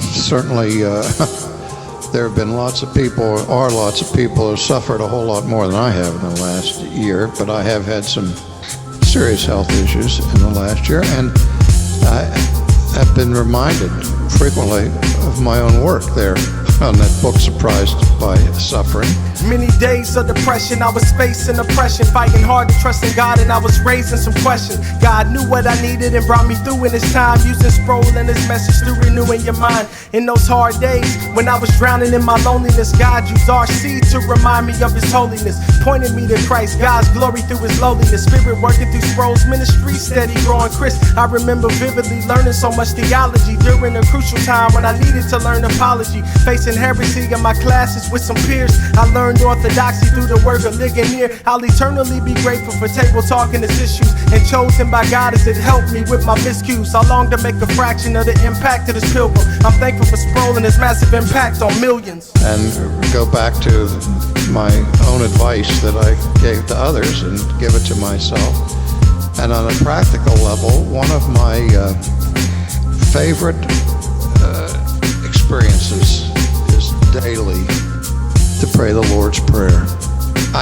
certainly there have been lots of people who have suffered a whole lot more than I have in the last year, but I have had some serious health issues in the last year, and I have been reminded frequently of my own work there on that book, Surprised by Suffering. Many days of depression, I was facing oppression, fighting hard to trust in God, and I was raising some questions. God knew what I needed and brought me through in His time, using Sproul and His message to renewing your mind. In those hard days, when I was drowning in my loneliness, God used RC to remind me of His holiness, pointed me to Christ, God's glory through His lowliness, Spirit working through Sproul's ministry, steady growing Chrys. I remember vividly learning so much theology during a crucial time when I needed to learn apology, facing heresy in my classes with some peers. I learned orthodoxy through the work of Ligonier. I'll eternally be grateful for table talk and its issues, and chosen by God as it helped me with my miscues. I long to make a fraction of the impact of this pilgrim. I'm thankful for Sproul and his massive impact on millions. And go back to my own advice that I gave to others and give it to myself. And on a practical level, one of my favorite experiences is daily to pray the Lord's Prayer.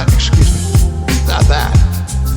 Excuse me, not that,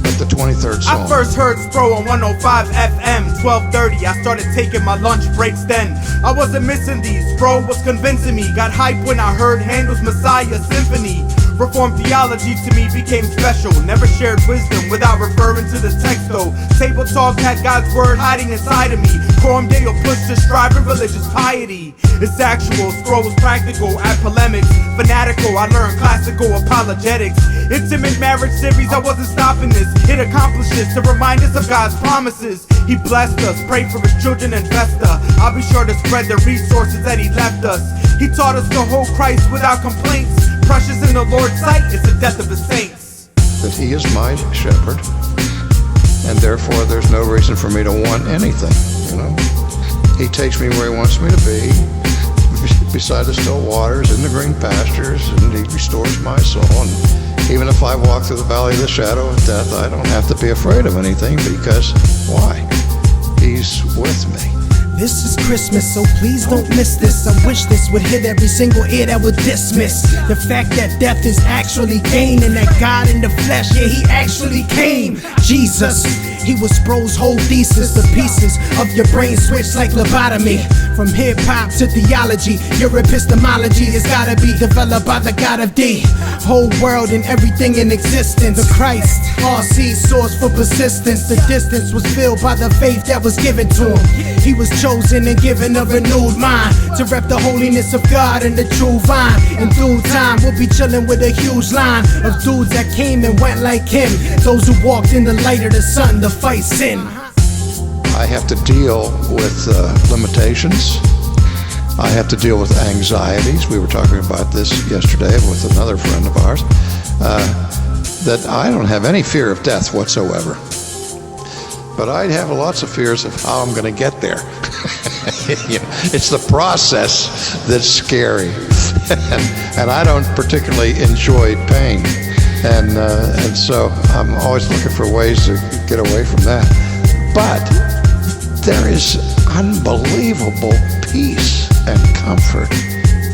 but the 23rd Psalm. I first heard Sproul on 105 FM, 12:30. I started taking my lunch breaks then. I wasn't missing these. Sproul was convincing me. Got hyped when I heard Handel's Messiah Symphony. Reformed theology to me became special. Never shared wisdom without referring to the text though. Table talk had God's word hiding inside of me. Coram Deo pushed to strive for religious piety. It's actual, Sproul was practical at polemics. Fanatical, I learned classical apologetics. Intimate marriage series, I wasn't stopping this. It accomplishes to remind us of God's promises. He blessed us, prayed for His children and Vesta. I'll be sure to spread the resources that He left us. He taught us to hold Christ without complaints. Precious in the Lord's sight is the death of His saints. That He is my shepherd, and therefore there's no reason for me to want anything, you know. He takes me where He wants me to be, beside the still waters, in the green pastures, and He restores my soul. And even if I walk through the valley of the shadow of death, I don't have to be afraid of anything, because why? He's with me. This is Christmas, so please don't miss this. I wish this would hit every single ear that would dismiss the fact that death is actually gain, and that God in the flesh, yeah, He actually came. Jesus, He was Sproul's whole thesis. The pieces of your brain switch like lobotomy. From hip-hop to theology, your epistemology has gotta be developed by the God of D. Whole world and everything in existence. The Christ, RC, source for persistence. The distance was filled by the faith that was given to Him. He was chosen and given a renewed mind to rep the holiness of God and the true vine. And through time, we'll be chilling with a huge line of dudes that came and went like Him. Those who walked in the light of the sun to fight sin. I have to deal with limitations. I have to deal with anxieties. We were talking about this yesterday with another friend of ours. That I don't have any fear of death whatsoever. But I'd have lots of fears of how I'm going to get there. You know, it's the process that's scary. And I don't particularly enjoy pain. And so I'm always looking for ways to get away from that. But there is unbelievable peace and comfort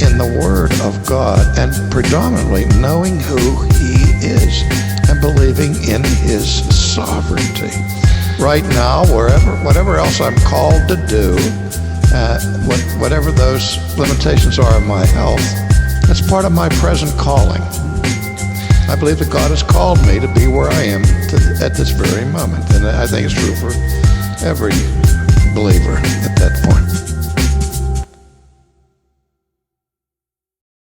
in the Word of God, and predominantly knowing who He is and believing in His sovereignty. Right now, whatever else I'm called to do, whatever those limitations are of my health, that's part of my present calling. I believe that God has called me to be where I am at this very moment, and I think it's true for every believer at that